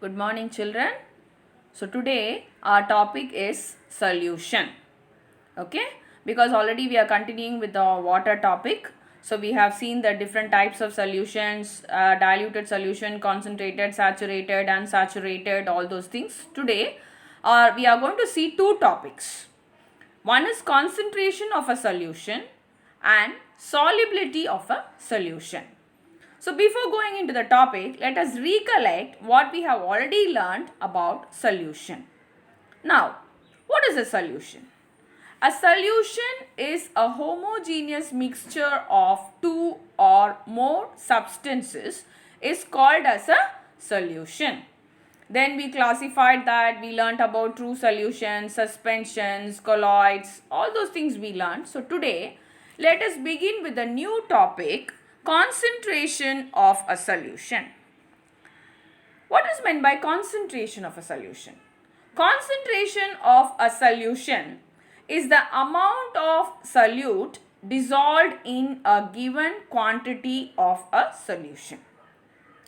Good morning, children. So today our topic is solution. Okay, because already we are continuing with the water topic. So we have seen the different types of solutions, diluted solution, concentrated, saturated, unsaturated, all those things. Today we are going to see two topics. One is concentration of a solution and solubility of a solution. So before going into the topic, let us recollect what we have already learned about solution. Now, what is a solution? A solution is a homogeneous mixture of two or more substances is called as a solution. Then we classified that, we learnt about true solutions, suspensions, colloids, all those things we learned. So today, let us begin with a new topic, concentration of a solution. What is meant by concentration of a solution? Concentration of a solution is the amount of solute dissolved in a given quantity of a solution.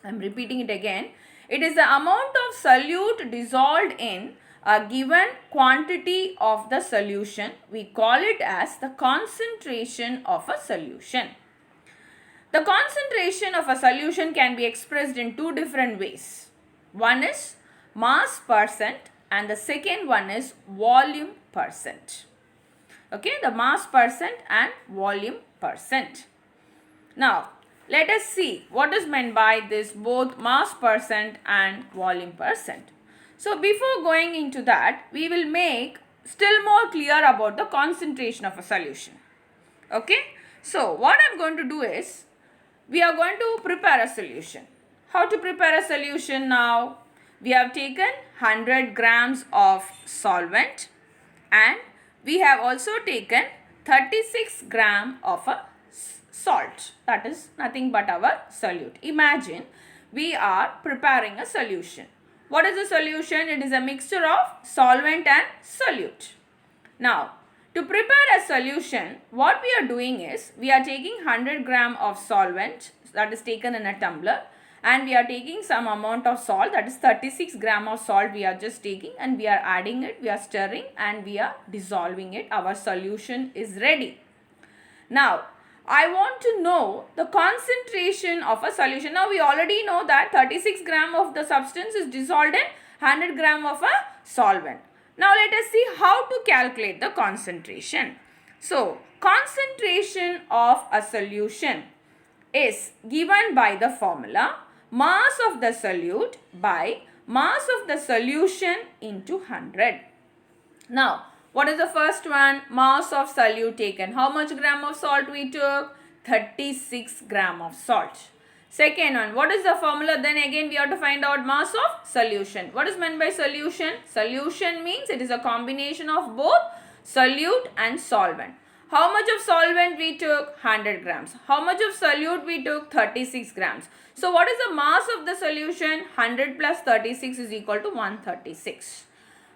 I am repeating it again. It is the amount of solute dissolved in a given quantity of the solution. We call it as the concentration of a solution. The concentration of a solution can be expressed in two different ways. One is mass percent and the second one is volume percent. Okay, the mass percent and volume percent. Now, let us see what is meant by this both mass percent and volume percent. So, before going into that, we will make still more clear about the concentration of a solution. Okay, so what I am going to do is, we are going to prepare a solution. How to prepare a solution now? We have taken 100 grams of solvent and we have also taken 36 grams of a salt. That is nothing but our solute. Imagine we are preparing a solution. What is a solution? It is a mixture of solvent and solute. Now, to prepare a solution, what we are doing is, we are taking 100 gram of solvent that is taken in a tumbler and we are taking some amount of salt, that is 36 gram of salt we are just taking, and we are adding it, we are stirring and we are dissolving it. Our solution is ready. Now, I want to know the concentration of a solution. Now, we already know that 36 gram of the substance is dissolved in 100 gram of a solvent. Now, let us see how to calculate the concentration. So, concentration of a solution is given by the formula mass of the solute by mass of the solution into 100. Now, what is the first one? Mass of solute taken. How much gram of salt we took? 36 gram of salt. Second one, what is the formula? Then again we have to find out mass of solution. What is meant by solution? Solution means it is a combination of both solute and solvent. How much of solvent we took? 100 grams. How much of solute we took? 36 grams. So what is the mass of the solution? 100 plus 36 is equal to 136.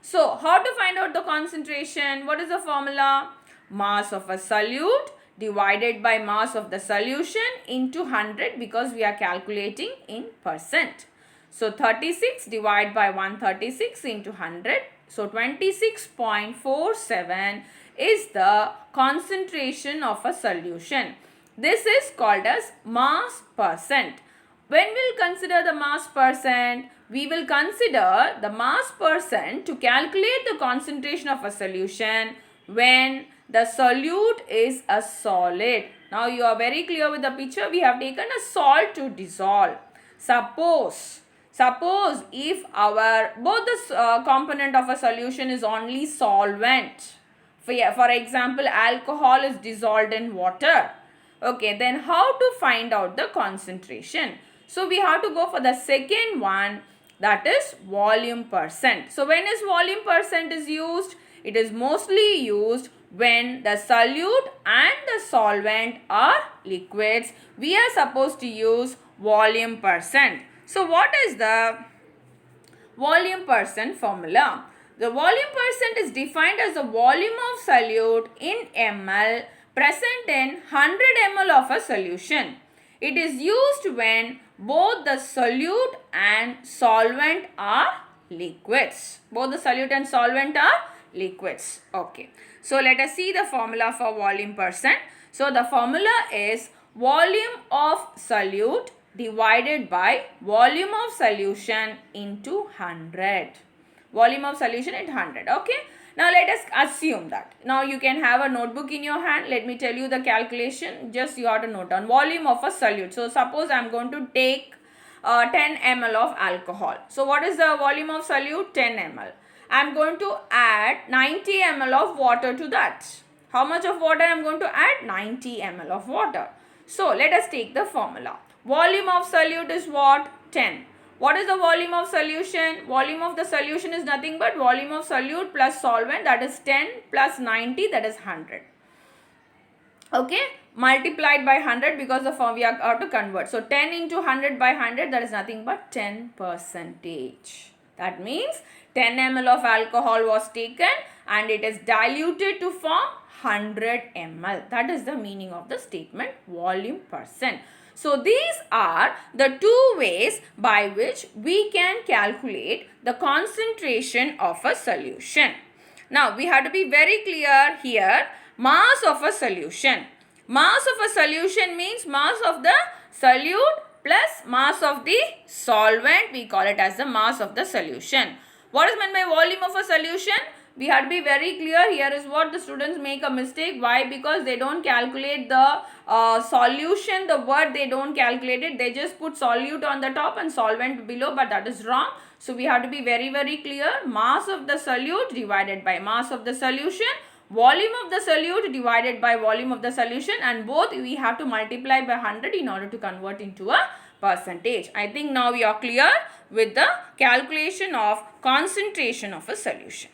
So how to find out the concentration? What is the formula? Mass of a solute divided by mass of the solution into 100, because we are calculating in percent. So 36 divided by 136 into 100. So 26.47 is the concentration of a solution. This is called as mass percent. When we will consider the mass percent, we will consider the mass percent to calculate the concentration of a solution when the solute is a solid. Now you are very clear with the picture. We have taken a salt to dissolve. Suppose if both the component of a solution is only solvent. For example, alcohol is dissolved in water. Okay, then how to find out the concentration? So we have to go for the second one, that is volume percent. So when is volume percent is used? It is mostly used when the solute and the solvent are liquids. We are supposed to use volume percent. So what is the volume percent formula? The volume percent is defined as the volume of solute in ml present in 100 ml of a solution. It is used when both the solute and solvent are liquids. Both the solute and solvent are liquids. Okay. So let us see the formula for volume percent. So the formula is volume of solute divided by volume of solution into 100. Volume of solution into 100. Okay. Now let us assume that. Now you can have a notebook in your hand. Let me tell you the calculation. Just you have to note down volume of a solute. So suppose I am going to take 10 ml of alcohol. So what is the volume of solute? 10 ml. I am going to add 90 ml of water to that. How much of water I am going to add? 90 ml of water. So let us take the formula. Volume of solute is what? 10. What is the volume of solution? Volume of the solution is nothing but volume of solute plus solvent, that is 10 plus 90, that is 100. Okay, multiplied by 100 because the form we are to convert. So 10 into 100 by 100, that is nothing but 10%. That means 10 ml of alcohol was taken and it is diluted to form 100 ml. That is the meaning of the statement volume percent. So these are the two ways by which we can calculate the concentration of a solution. Now we have to be very clear here. Mass of a solution. Mass of a solution means mass of the solute plus mass of the solvent. We call it as the mass of the solution. What is meant by volume of a solution? We have to be very clear. Here is what the students make a mistake. Why? Because they don't calculate the solution, the word they don't calculate it. They just put solute on the top and solvent below, but that is wrong. So we have to be very, very clear. Mass of the solute divided by mass of the solution. Volume of the solute divided by volume of the solution, and both we have to multiply by 100 in order to convert into a percentage. I think now we are clear with the calculation of concentration of a solution.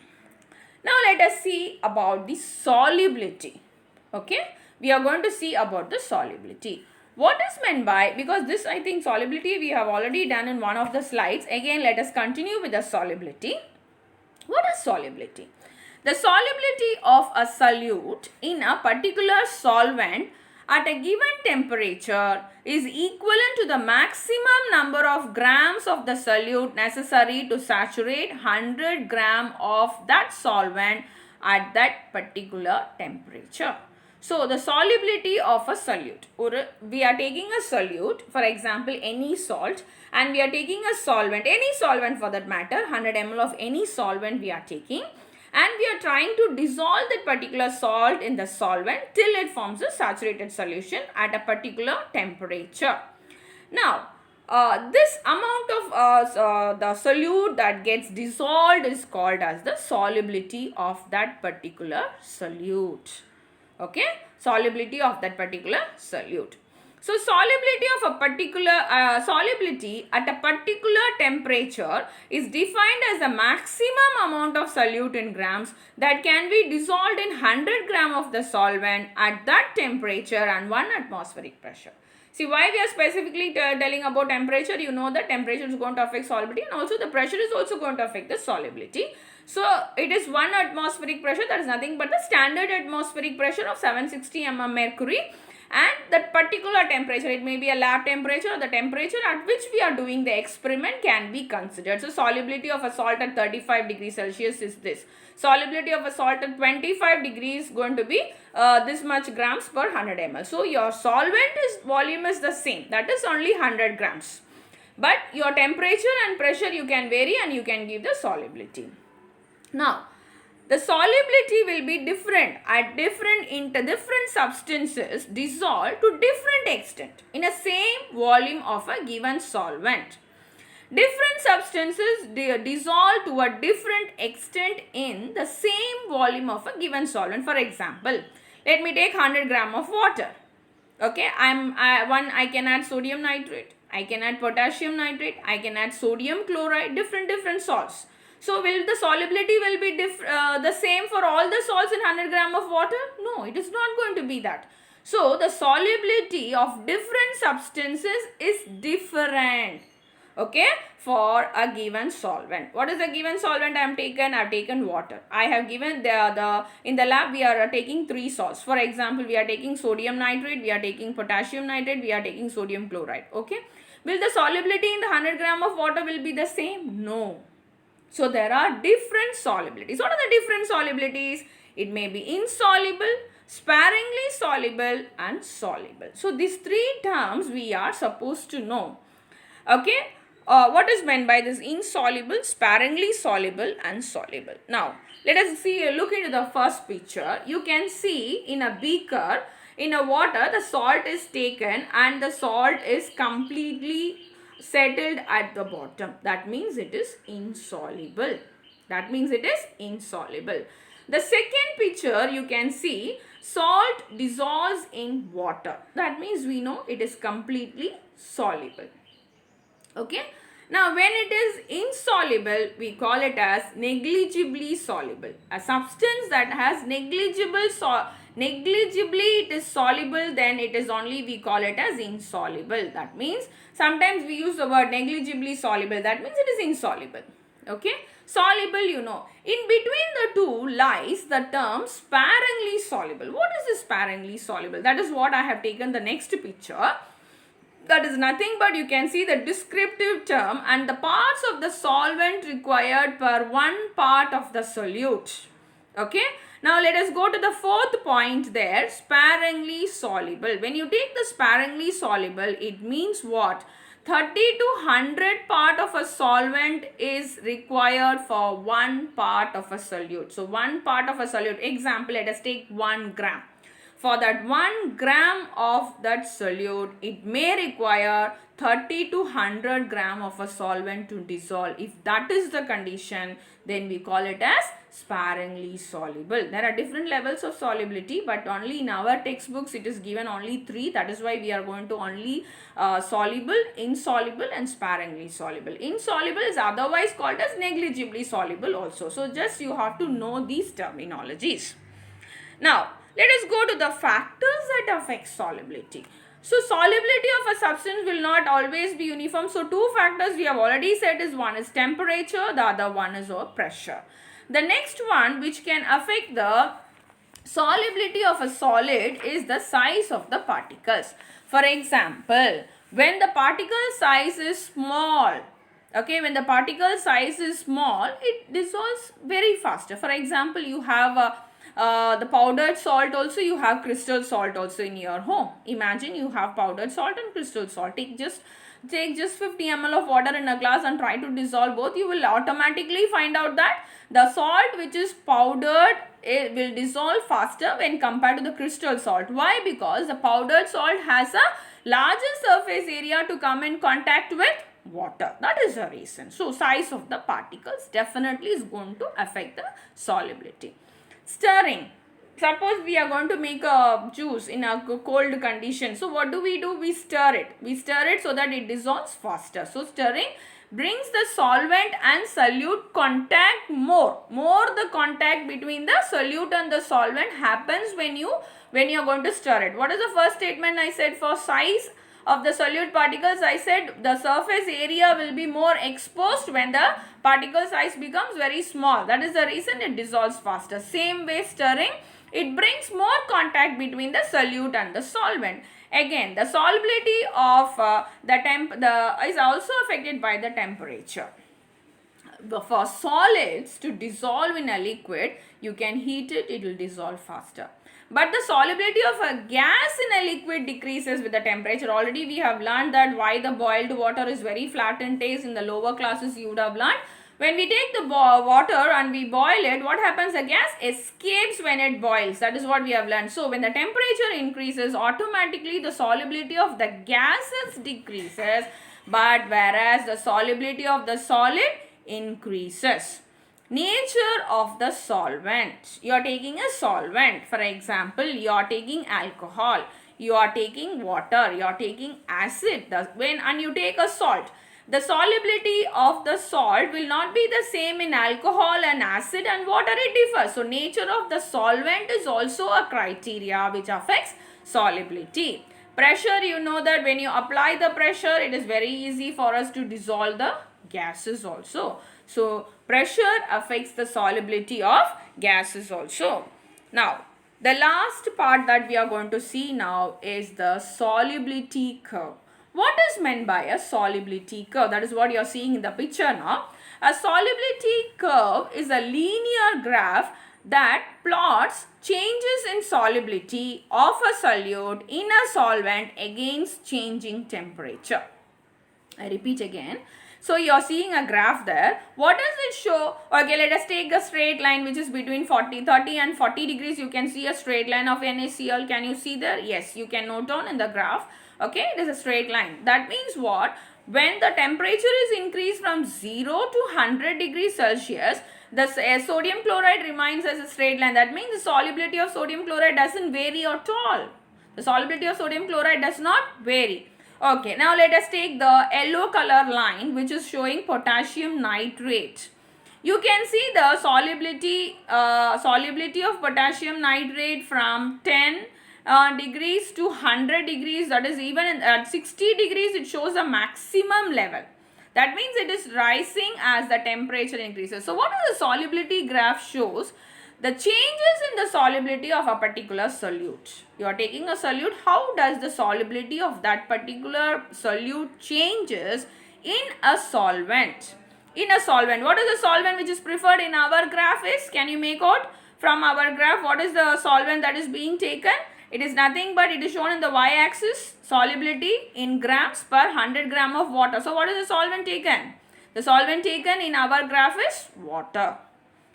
Now let us see about the solubility. Okay, we are going to see about the solubility. What is meant by, because this I think solubility we have already done in one of the slides. Again let us continue with the solubility. What is solubility? The solubility of a solute in a particular solvent at a given temperature is equivalent to the maximum number of grams of the solute necessary to saturate 100 gram of that solvent at that particular temperature. So, the solubility of a solute. We are taking a solute, for example, any salt, and we are taking a solvent, any solvent for that matter, 100 ml of any solvent we are taking. And we are trying to dissolve that particular salt in the solvent till it forms a saturated solution at a particular temperature. Now, this amount of the solute that gets dissolved is called as the solubility of that particular solute. Okay, solubility of that particular solute. So, solubility of a particular solubility at a particular temperature is defined as the maximum amount of solute in grams that can be dissolved in 100 gram of the solvent at that temperature and 1 atmospheric pressure. See, why we are specifically telling about temperature? You know that temperature is going to affect solubility, and also the pressure is also going to affect the solubility. So, it is 1 atmospheric pressure, that is nothing but the standard atmospheric pressure of 760 mm mercury. And that particular temperature, it may be a lab temperature, or the temperature at which we are doing the experiment can be considered. So, solubility of a salt at 35 degrees Celsius is this. Solubility of a salt at 25 degrees going to be this much grams per 100 ml. So, your solvent volume is the same, that is only 100 grams. But your temperature and pressure you can vary and you can give the solubility. Now, the solubility will be different at different substances dissolved to different extent in a same volume of a given solvent. Different substances dissolve to a different extent in the same volume of a given solvent. For example, let me take 100 gram of water. Okay, I can add sodium nitrate, I can add potassium nitrate, I can add sodium chloride, different salts. So, will the solubility will be the same for all the salts in 100 gram of water? No, it is not going to be that. So, the solubility of different substances is different, okay, for a given solvent. What is the given solvent I have taken water. I have given in the lab we are taking 3 salts. For example, we are taking sodium nitrate, we are taking potassium nitrate, we are taking sodium chloride, okay. Will the solubility in the 100 gram of water will be the same? No. So there are different solubilities. What are the different solubilities? It may be insoluble, sparingly soluble and soluble. So these three terms we are supposed to know. Okay. What is meant by this? Insoluble, sparingly soluble and soluble. Now let us look into the first picture. You can see in a beaker, in a water, the salt is taken and the salt is completely settled at the bottom. That means it is insoluble. That means it is insoluble. The second picture you can see, salt dissolves in water. That means we know it is completely soluble. Okay. Now when it is insoluble, we call it as negligibly soluble. A substance that has negligibly it is soluble, then it is only we call it as insoluble. That means sometimes we use the word negligibly soluble. That means it is insoluble. Okay. Soluble, you know. In between the two lies the term sparingly soluble. What is this sparingly soluble? That is what I have taken the next picture. That is nothing but you can see the descriptive term and the parts of the solvent required per one part of the solute. Okay. Now let us go to the fourth point there, sparingly soluble. When you take the sparingly soluble, it means what? 30 to 100 part of a solvent is required for one part of a solute. So one part of a solute, example, let us take 1 gram. For that 1 gram of that solute, it may require 30 to 100 gram of a solvent to dissolve. If that is the condition, then we call it as sparingly soluble. There are different levels of solubility, but only in our textbooks it is given only 3. That is why we are going to only soluble, insoluble and sparingly soluble. Insoluble is otherwise called as negligibly soluble also. So just you have to know these terminologies. Now, let us go to the factors that affect solubility. So, solubility of a substance will not always be uniform. So, two factors we have already said is one is temperature, the other one is pressure. The next one which can affect the solubility of a solid is the size of the particles. For example, when the particle size is small, okay, when the particle size is small, it dissolves very faster. For example, you have the powdered salt also, you have crystal salt also in your home. Imagine you have powdered salt and crystal salt. Take just 50 ml of water in a glass and try to dissolve both. You will automatically find out that the salt which is powdered, it will dissolve faster when compared to the crystal salt. Why? Because the powdered salt has a larger surface area to come in contact with water. That is the reason. So, size of the particles definitely is going to affect the solubility. Stirring. Suppose we are going to make a juice in a cold condition. So what do? We stir it. We stir it so that it dissolves faster. So stirring brings the solvent and solute contact more. The contact between the solute and the solvent happens when you are going to stir it. What is the first statement I said for size of the solute particles? I said the surface area will be more exposed when the particle size becomes very small. That is the reason it dissolves faster. Same way stirring, it brings more contact between the solute and the solvent. Again, the solubility of is also affected by the temperature. For solids to dissolve in a liquid, you can heat it, it will dissolve faster. But the solubility of a gas in a liquid decreases with the temperature. Already we have learned that why the boiled water is very flat in taste. In the lower classes you would have learned. When we take the water and we boil it, what happens? The gas escapes when it boils. That is what we have learned. So when the temperature increases, automatically the solubility of the gases decreases. But whereas the solubility of the solid increases. Nature of the solvent. You are taking a solvent. For example, you are taking alcohol. You are taking water. You are taking acid. And you take a salt. The solubility of the salt will not be the same in alcohol and acid and water. It differs. So, nature of the solvent is also a criteria which affects solubility. Pressure, you know that when you apply the pressure, it is very easy for us to dissolve the gases also. So, pressure affects the solubility of gases also. Now, the last part that we are going to see now is the solubility curve. What is meant by a solubility curve? That is what you are seeing in the picture now. A solubility curve is a linear graph that plots changes in solubility of a solute in a solvent against changing temperature. I repeat again. So you are seeing a graph there. What does it show? Okay, let us take a straight line which is between 30 and 40 degrees. You can see a straight line of NaCl. Can you see there? Yes, you can note down in the graph. Okay, it is a straight line. That means what? When the temperature is increased from 0 to 100 degrees Celsius, the sodium chloride remains as a straight line. That means the solubility of sodium chloride doesn't vary at all. The solubility of sodium chloride does not vary. Okay, now let us take the yellow color line which is showing potassium nitrate. You can see the solubility of potassium nitrate from 10 degrees to 100 degrees. That is, even at 60 degrees it shows a maximum level. That means it is rising as the temperature increases. So what is the solubility graph shows? The changes in the solubility of a particular solute. You are taking a solute. How does the solubility of that particular solute changes in a solvent? In a solvent. What is the solvent which is preferred in our graph is? Can you make out from our graph what is the solvent that is being taken? It is nothing but it is shown in the y-axis, solubility in grams per 100 gram of water. So what is the solvent taken? The solvent taken in our graph is water.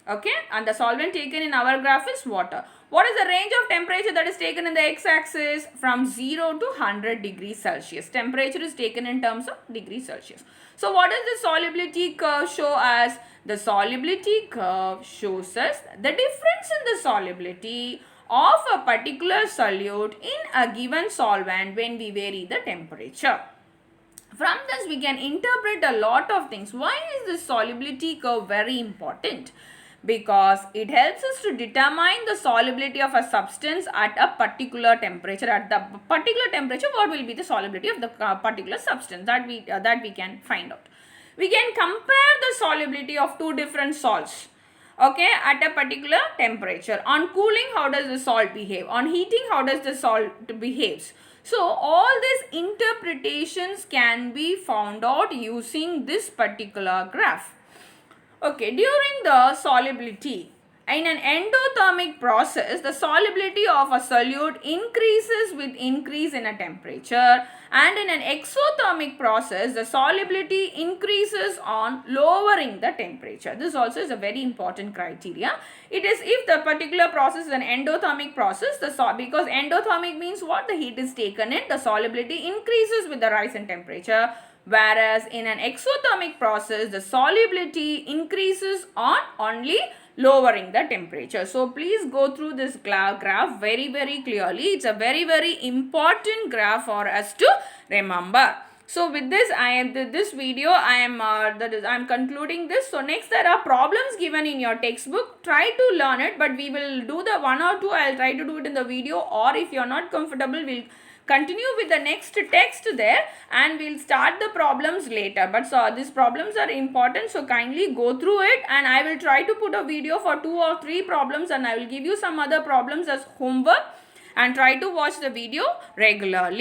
Okay, and the solvent taken in our graph is water. What is the range of temperature that is taken in the x-axis? From 0 to 100 degrees Celsius. Temperature is taken in terms of degrees Celsius. So what does the solubility curve show us? The solubility curve shows us the difference in the solubility of a particular solute in a given solvent when we vary the temperature. From this we can interpret a lot of things. Why is this solubility curve very important? Because it helps us to determine the solubility of a substance at a particular temperature. At the particular temperature, what will be the solubility of the particular substance? That we can find out. We can compare the solubility of two different salts. Okay, at a particular temperature. On cooling, how does the salt behave? On heating, how does the salt behaves? So all these interpretations can be found out using this particular graph. Okay, during the solubility, in an endothermic process, the solubility of a solute increases with increase in a temperature, and in an exothermic process, the solubility increases on lowering the temperature. This also is a very important criteria. It is if the particular process is an endothermic process, because endothermic means what? The heat is taken in, the solubility increases with the rise in temperature. Whereas in an exothermic process, the solubility increases on only lowering the temperature. So please go through this graph very clearly. It's a very important graph for us to remember. So with this, this video I am concluding this. So next there are problems given in your textbook. Try to learn it, but we will do the one or two. I'll try to do it in the video, or if you're not comfortable, we'll continue with the next text there and we'll start the problems later. But so these problems are important, so kindly go through it, and I will try to put a video for 2 or 3 problems, and I will give you some other problems as homework, and try to watch the video regularly.